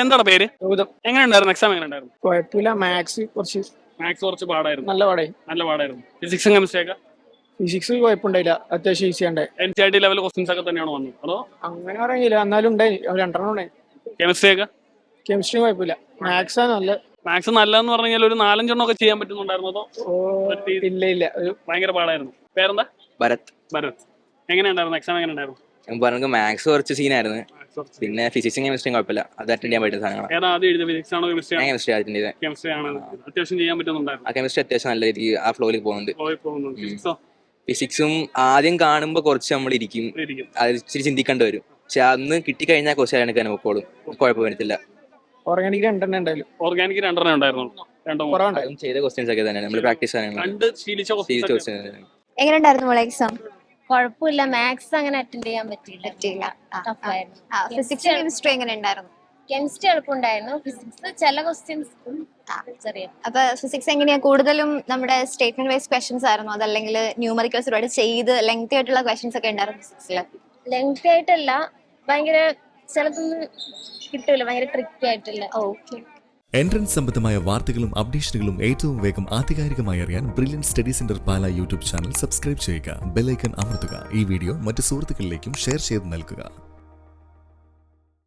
എന്താണ് പേര്? ഗൗതം. എങ്ങനെയുണ്ടായിരുന്നു എക്സാം? എങ്ങനെയുണ്ടായിരുന്നു? കുഴപ്പമില്ല. മാത്സ് കുറച്ച് പാടായിരുന്നു. നല്ല പാടായിരുന്നു. ഫിസിക്സും കെമിസ്ട്രി ഒക്കെ ഫിസിക്സ് കുഴപ്പമുണ്ടായില്ല, അത്യാവശ്യം ഈസി ഉണ്ടായി. NCERT ലെവൽ ക്വസ്റ്റ്യൻസ് ഒക്കെ തന്നെയാണ് വന്നത് അതോ അങ്ങനെ പറയില്ല, എന്നാലും ഉണ്ടായി. 2 ഉണ്ടായി. കെമിസ്ട്രി ഒക്കെ? കെമിസ്ട്രി കുഴപ്പമില്ല. മാത്സ് ആണ് നല്ല. മാത്സ് നല്ലതെന്ന് പറഞ്ഞു കഴിഞ്ഞാൽ ഒരു 4-5 ഒക്കെ ചെയ്യാൻ പറ്റുന്നുണ്ടായിരുന്നു അതോ ഇല്ല ഭയങ്കര പാടായിരുന്നു? പേരെന്താ? ഭരത്. എങ്ങനെയുണ്ടായിരുന്നു എക്സാം? എങ്ങനെയുണ്ടായിരുന്നു? പറഞ്ഞ മാത്സ് കുറച്ച് സീനായിരുന്നു. പിന്നെ ഫിസിക്സും കെമിസ്ട്രിയും കുഴപ്പമില്ല, അത് അറ്റൻഡ് ചെയ്യാൻ പറ്റുന്ന സാധനങ്ങളാണ്. ഏതാ ആദ്യം എഴുതിയത്? ഫിസിക്സ് ആണോ കെമിസ്ട്രി? ഞാൻ കെമിസ്ട്രി അറ്റൻഡ് ചെയ്തത്. കെമിസ്ട്രി ആണ്. അത്യാവശ്യം ചെയ്യാൻ പറ്റുന്നുണ്ടായിരുന്നു. ആ കെമിസ്ട്രി അത്യാവശ്യം നല്ല രീതിക്ക് ആ ഫ്ലോയിൽ പോകുന്നുണ്ട്. ഫിസിക്സോ? ഫിസിക്സും ആദ്യം കാണുമ്പോൾ കുറച്ച് നമ്മൾ ഇരിക്കും, അത് ഇച്ചിരി ചിന്തിക്കേണ്ടി വരും. പക്ഷെ അന്ന് കിട്ടിക്കഴിഞ്ഞാൽ കുറച്ച് എനിക്ക് നോക്കോളും, കുഴപ്പം വരത്തില്ല. ഓർഗാനിക് 2 ഉണ്ടായാലും. ഓർഗാനിക് 2 ഉണ്ടായിരുന്നു. ചെയ്ത ക്വസ്റ്റ്യൻസ് ഒക്കെ തന്നെ നമ്മൾ പ്രാക്ടീസ് എങ്ങനെയുണ്ടായിരുന്നു എക്സാം? കുഴപ്പമില്ല. മാത്സ് അങ്ങനെ അറ്റൻഡ് ചെയ്യാൻ പറ്റിയില്ല. ഫിസിക്സ് കെമിസ്ട്രി എങ്ങനെ ഉണ്ടായിരുന്നു? കെമിസ്ട്രി എളുപ്പമുണ്ടായിരുന്നു. ഫിസിക്സ് ചില ക്വസ്റ്റ്യൻസ് ചെറിയ. അപ്പൊ ഫിസിക്സ് എങ്ങനെയാ? കൂടുതലും നമ്മുടെ സ്റ്റേറ്റ്മെന്റ് വൈസ് ക്വസ്റ്റ്യൻസ് ആയിരുന്നു, അതല്ലെങ്കിൽ ന്യൂമറിക്കൽസ് ഒരുപാട് ചെയ്ത് ലെങ്തി ആയിട്ടുള്ള ക്വസ്റ്റ്യൻസ് ഒക്കെ ഉണ്ടായിരുന്നു ഫിസിക്സിൽ? ലെങ്തി ആയിട്ടല്ല, ഭയങ്കര ചിലതൊന്നും കിട്ടൂല, ഭയങ്കര ട്രിക്കി ആയിട്ടില്ല. ഓക്കെ. എൻട്രൻസ് സംബന്ധമായ വാർത്തകളും അപ്ഡേഷനുകളും ഏറ്റവും വേഗം ആധികാരികമായി അറിയാൻ ബ്രില്യൻ സ്റ്റഡി സെന്റർ പാല യൂട്യൂബ് ചാനൽ സബ്സ്ക്രൈബ് ചെയ്യുക. ബെൽ ഐക്കൺ അമർത്തുക. ഈ വീഡിയോ മറ്റ് സുഹൃത്തുക്കളിലേക്കും ഷെയർ ചെയ്ത് നൽകുക.